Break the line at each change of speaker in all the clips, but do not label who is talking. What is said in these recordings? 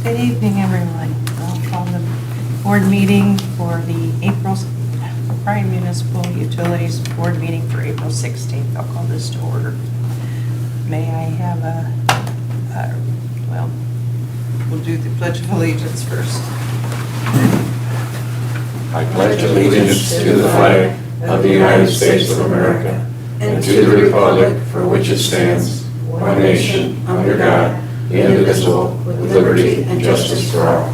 Good evening, everyone. I'll call the board meeting for the Bryan Municipal Utilities Board meeting for April 16th. I'll call this to order. May I have well, we'll do the Pledge of Allegiance first.
I pledge allegiance to the flag of the United States of America and to the republic for which it stands, one nation, under God, indivisible, with liberty and justice for all.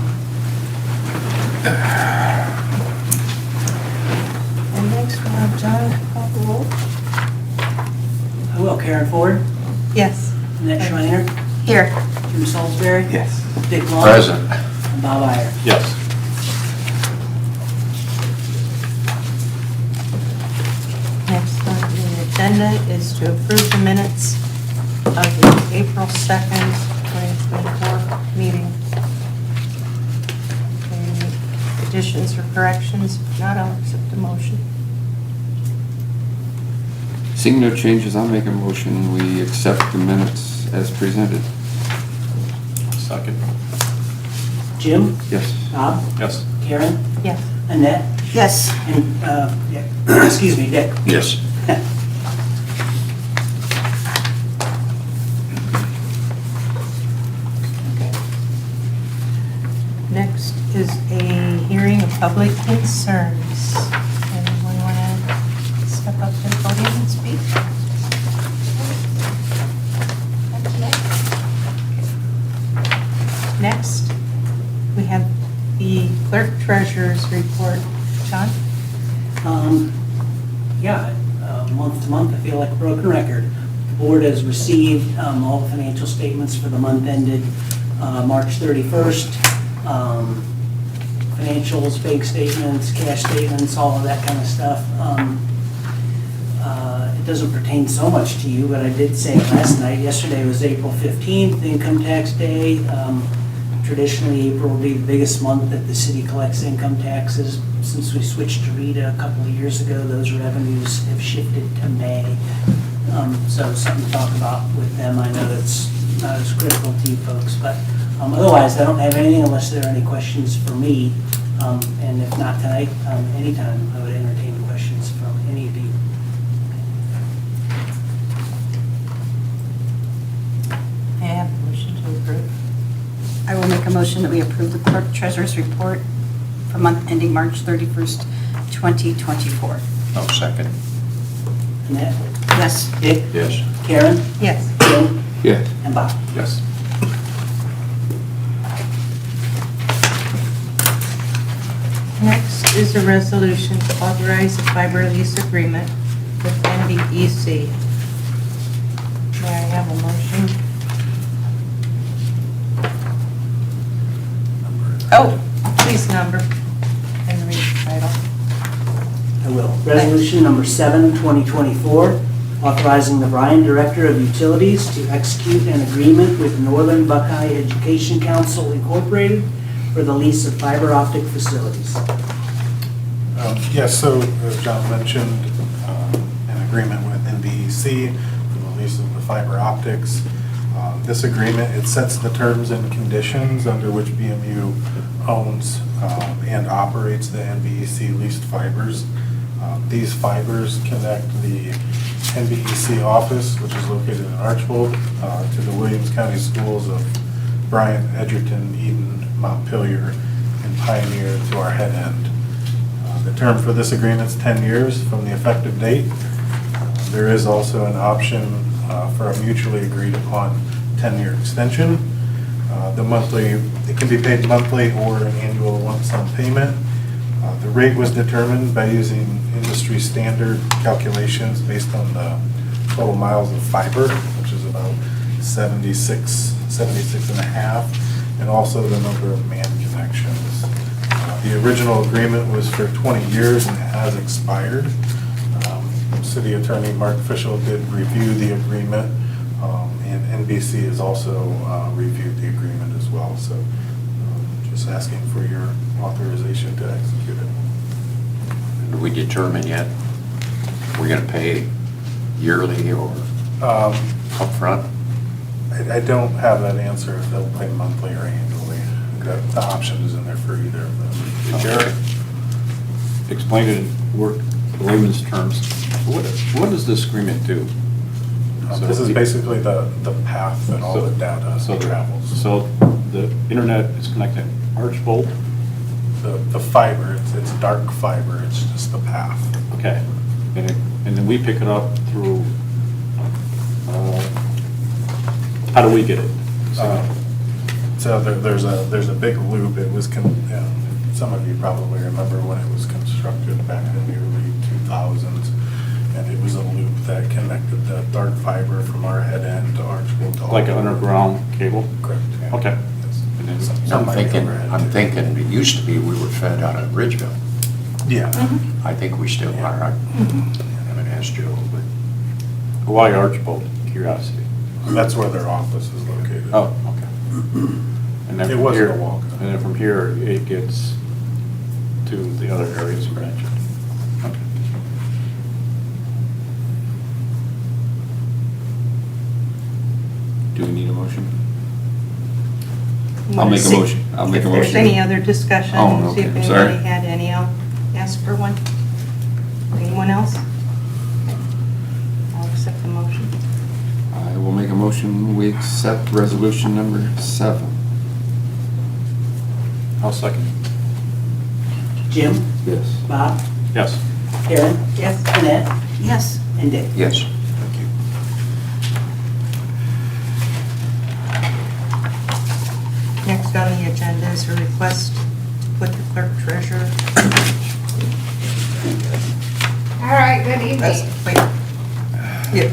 And next we'll have John call the roll.
I will. Karen Ford,
Yes.
Annette Schreiner,
Here.
Jim Salsbury,
Yes.
Dick Long,
Present.
and Bob Eyre.
Yes.
Next on the agenda is to approve the minutes of the April 2nd, 2024 meeting. Any additions or corrections? If not, I'll accept a motion.
Seeing no changes, I'll make a motion, we accept the minutes as presented.
Second.
Jim,
Yes.
Bob,
Yes.
Karen,
Yes.
Annette,
Yes.
and, excuse me, Dick.
Yes.
Okay. Next is a hearing of public concerns. Anyone want to step up to the podium and speak? Not today? Next, we have the Clerk-Treasurer's Report. John?
Month to month, I feel like a broken record. The board has received all the financial statements for the month ended March 31st. Financials, bank statements, cash statements, all of that kind of stuff. It doesn't pertain so much to you, but I did say last night, yesterday was April 15th, income tax day. Traditionally, April will be the biggest month that the city collects income taxes. Since we switched to RETA a couple of years ago, those revenues have shifted to May. So something to talk about with them. I know it's not as critical to you folks, but otherwise, I don't have anything unless there are any questions for me. And if not tonight, anytime, I would entertain questions from any of you.
May I have a motion to approve?
I will make a motion that we approve the Clerk-Treasurer's Report for month ending March 31st, 2024.
Oh, second.
Annette,
Yes.
Dick,
Yes.
Karen,
Yes.
Jim,
Yes.
and Bob.
Yes.
Next is a resolution to authorize a fiber lease agreement with NBEC. May I have a motion? Oh, please number and read the title.
I will. Resolution number 7, 2024, authorizing the Bryan Director of Utilities to execute an agreement with Northern Buckeye Education Council Incorporated for the lease of fiber optic facilities.
Yes, so as John mentioned, an agreement with NBEC for the lease of the fiber optics. This agreement, it sets the terms and conditions under which BMU owns and operates the NBEC leased fibers. These fibers connect the NBEC office, which is located in Archbold, to the Williams County Schools of Bryan, Edgerton, Eden, Montpelier, and Pioneer to our head end. The term for this agreement is 10 years from the effective date. There is also an option for a mutually agreed upon 10-year extension. It can be paid monthly or an annual lump sum payment. The rate was determined by using industry standard calculations based on the total miles of fiber, which is about 76 and a half, and also the number of man connections. The original agreement was for 20 years and it has expired. City Attorney Mark Fischel did review the agreement, and NBC has also reviewed the agreement as well. So just asking for your authorization to execute it.
Do we determine yet, we're going to pay yearly or upfront?
I don't have that answer if they'll pay monthly or annually. the option is in there for either of them.
Jared, explain it in layman's terms. What does this agreement do?
This is basically the path that all the data travels.
So the internet is connected Archbold?
The fiber, it's dark fiber, it's just the path.
Okay. And then we pick it up through, how do we get it?
So there's a big loop. It was, some of you probably remember when it was constructed back in the early 2000s. And it was a loop that connected the dark fiber from our head end to Archbold. to all
Like an
the-
underground cable?
Correct. Yeah.
Okay.
Yes.
And then
Some might
I'm
overhead.
thinking it used to be we were fed out of Ridgeville.
Yeah.
I think we still are. I haven't asked Joe, but.
Why Archbold? Curiosity.
That's where their office is located.
Oh, okay. And then
It
from
wasn't
here-
a walk.
And then from here, it gets to the other areas you mentioned. Okay.
Do we need a motion? I'll make a
See
motion. I'll make a
If there's
motion.
any other discussion,
Oh,
see if
okay, sorry.
anybody had any, I'll ask for one. Anyone else? I'll accept the motion.
I will make a motion, we accept resolution number 7.
I'll second.
Jim,
Yes.
Bob,
Yes.
Karen,
Yes.
Annette,
Yes.
and Dick.
Yes, thank you.
Next on the agenda is a request to put the clerk-treasurer.
All right, good
That's,
evening.
wait. Yep.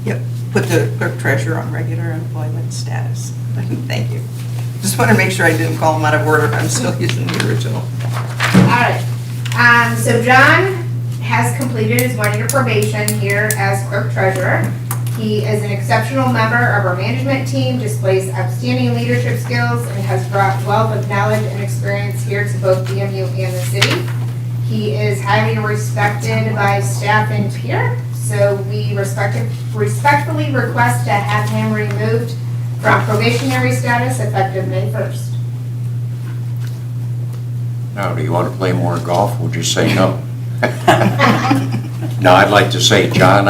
Yep, put the clerk-treasurer on regular employment status. Thank you. Just want to make sure I didn't call him out of order. I'm still using the original.
All right. So John has completed his 1-year probation here as clerk treasurer. He is an exceptional member of our management team, displays outstanding leadership skills, and has brought wealth of knowledge and experience here to both BMU and the city. He is highly respected by staff and peer, so we respectfully request to have him removed from probationary status effective May 1st.
Now, do you want to play more golf? We'll just say no. No, I'd like to say, John,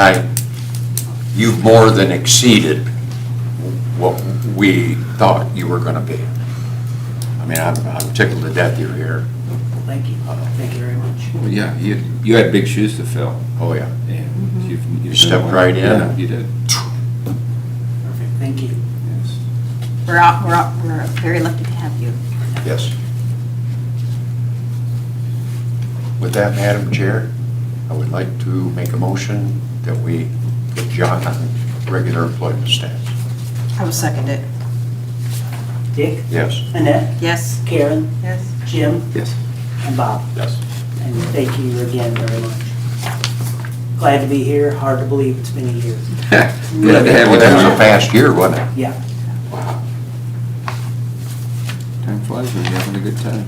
you've more than exceeded what we thought you were going to be. I mean, I'm tickled to death you're here.
Thank you. Thank you very much.
Well, yeah, you had big shoes to fill.
Oh, yeah.
And you've
You
done
stepped
well.
right in.
Yeah, you did.
Perfect, thank you.
Yes.
We're very lucky to have you.
Yes. With that, Madam Chair, I would like to make a motion that we put John on regular employment status.
I will second it.
Dick,
Yes.
Annette,
Yes.
Karen,
Yes.
Jim,
Yes.
and Bob.
Yes.
And thank you again very much. Glad to be here, hard to believe it's been a year.
Glad to have
Well,
you
that was a
down.
fast year, wasn't it?
Yeah.
Wow.
Time flies when you're having a good time.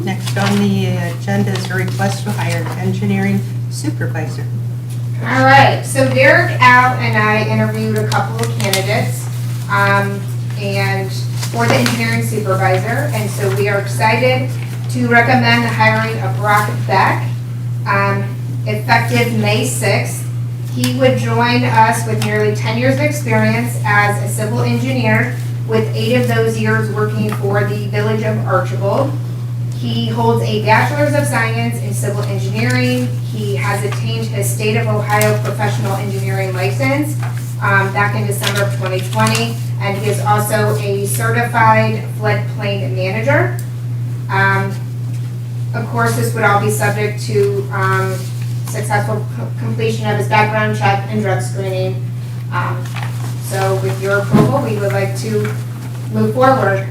Next on the agenda is a request to hire an engineering supervisor.
All right, so Derek, Al, and I interviewed a couple of candidates, and for the engineering supervisor, and so we are excited to recommend the hiring of Brock Beck, effective May 6th. He would join us with nearly 10 years of experience as a civil engineer, with 8 of those years working for the Village of Archibald. He holds a Bachelor's of Science in Civil Engineering. He has attained his State of Ohio Professional Engineering License back in December of 2020, and he is also a certified floodplain manager. Of course, this would all be subject to successful completion of his background check and drug screening. So with your approval, we would like to move forward.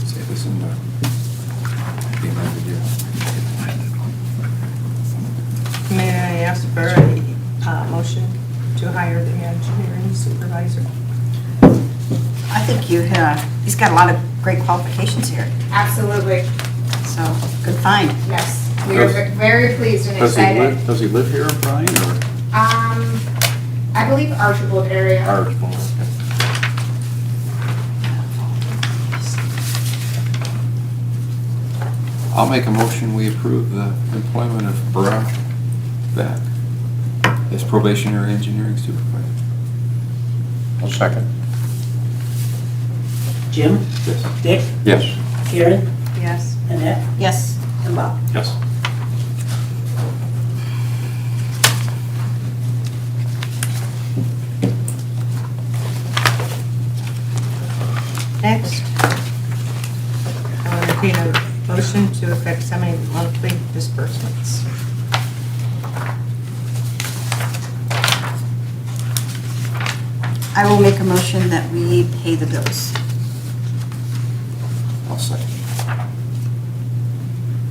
Say this in the amended, yeah.
May I ask for a motion to hire the engineering supervisor?
I think he's got a lot of great qualifications here,
Absolutely,
so good find.
yes. We are very pleased and excited.
Does he live here in Bryan or
I believe Archibald area.
Archbold? Okay.
I'll make a motion, we approve the employment of Brock back as probationary engineering supervisor.
I'll second.
Jim?
Yes.
Dick?
Yes.
Karen?
Yes.
Annette?
Yes.
And Bob?
Yes.
Next, I will entertain a motion to effect semi-monthly disbursements.
I will make a motion that we pay the bills.
I'll second.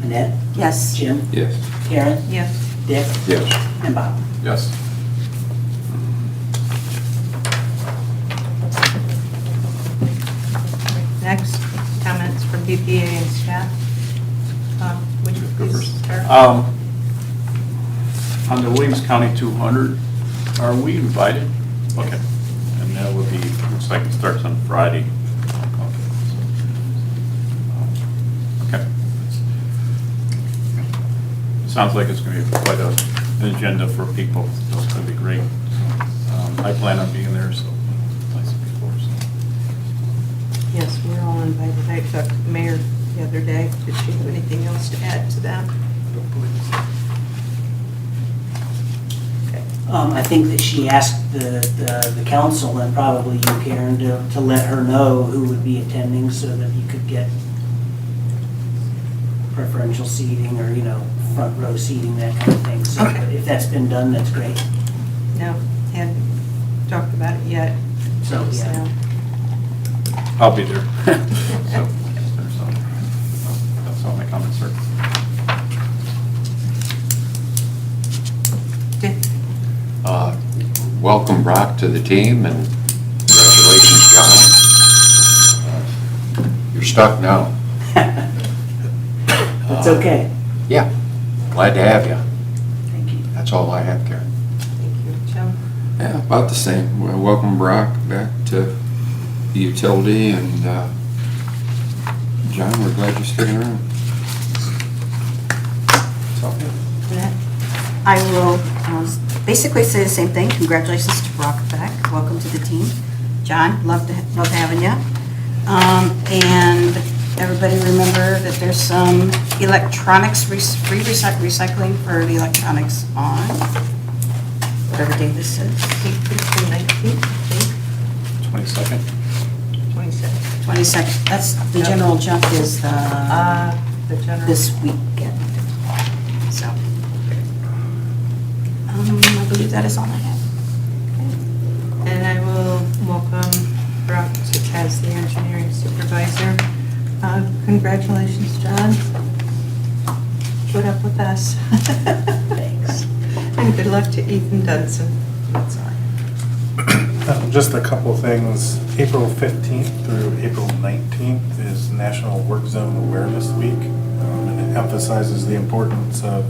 Annette?
Yes.
Jim?
Yes.
Karen?
Yes.
Dick?
Yes.
And Bob?
Yes.
Next, comments from BPA and staff. Would you
Go
please
first.
start?
On the Williams County 200, are we invited? Okay. And that would be, looks like it starts on Friday. Okay. Sounds like it's going to be quite an agenda for people, so it's going to be great. I plan on being there, so nice before.
Yes, we're all invited. I talked to the mayor the other day. Did she have anything else to add to that? Okay.
I think that she asked the council and probably you, Karen, to let her know who would be attending so that you could get preferential seating or, front row seating, that kind of thing. So
Okay.
if that's been done, that's great.
No, hadn't talked about it yet.
So, yeah.
I'll be there. So, that's all my comments, sir.
Okay.
Welcome, Brock, to the team, and congratulations, John. You're stuck now.
It's okay.
Yeah, glad to have you.
Thank you.
That's all I have, Karen.
Thank you, Jim.
Yeah, about the same. Well, welcome Brock back to the utility, and John, we're glad you're sticking around. That's all.
Annette?
I will basically say the same thing. Congratulations to Brock Beck. Welcome to the team. John, love having you. And everybody remember that there's some electronics, free recycling for the electronics on whatever day this is.
19th,
22nd.
22nd.
22nd. That's, the general junk is
The general.
this weekend. So, I believe that is all I have.
And I will welcome Brock as the engineering supervisor. Congratulations, John. Put up with us.
Thanks.
And good luck to Ethan Dunson. That's all.
Just a couple things. April 15th through April 19th is National Work Zone Awareness Week. And it emphasizes the importance of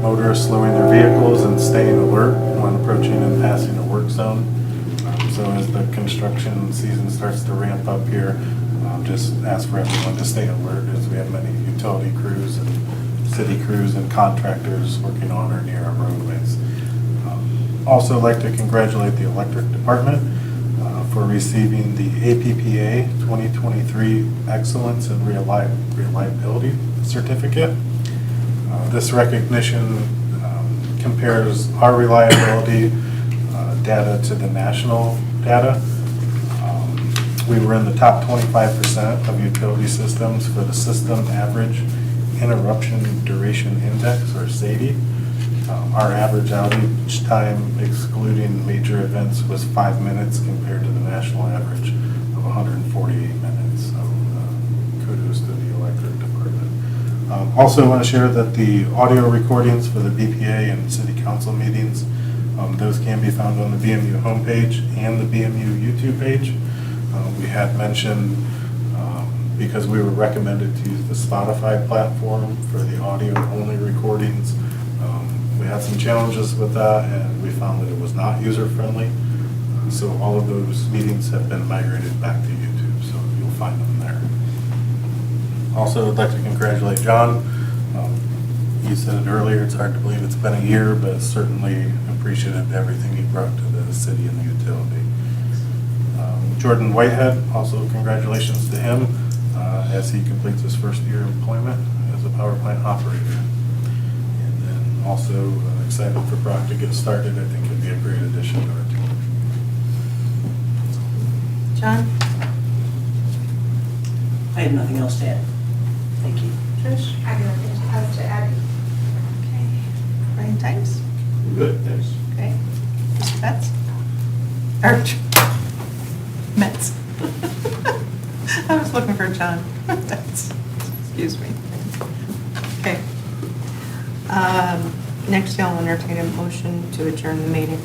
motorists slowing their vehicles and staying alert when approaching and passing a work zone. So as the construction season starts to ramp up here, just ask for everyone to stay alert as we have many utility crews and city crews and contractors working on or near our roadways. Also like to congratulate the electric department for receiving the APPA 2023 Excellence and Reliability Certificate. This recognition compares our reliability data to the national data. We were in the top 25% of utility systems for the System Average Interruption Duration Index, or SAIDI. Our average outage time, excluding major events, was 5 minutes compared to the national average of 148 minutes. So kudos to the electric department. Also want to share that the audio recordings for the BPA and city council meetings, those can be found on the BMU homepage and the BMU YouTube page. We had mentioned, because we were recommended to use the Spotify platform for the audio-only recordings, we had some challenges with that, and we found that it was not user-friendly. So all of those meetings have been migrated back to YouTube, so you'll find them there. Also, I'd like to congratulate John. You said it earlier, it's hard to believe it's been a year, but certainly appreciative of everything he brought to the city and the utility. Jordan Whitehead, also congratulations to him as he completes his first year of employment as a power plant operator. And then also excited for Brock to get started. I think he'd be a great addition to our team.
John?
I have nothing else to add. Thank you.
Trish?
I have nothing else to add.
Okay. Brian Times?
Good, thanks.
Okay. Mr. Betts? Or, Metz. I was looking for John. Betts. Excuse me. Okay. Next, I'll entertain a motion to adjourn the meeting.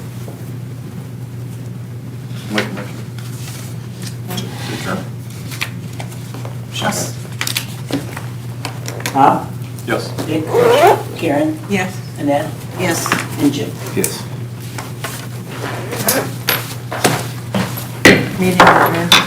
Make a motion. Adjourn.
Yes.
Bob?
Yes.
Dick? Karen?
Yes.
Annette?
Yes.
And Jim?
Yes.
Meeting adjourned.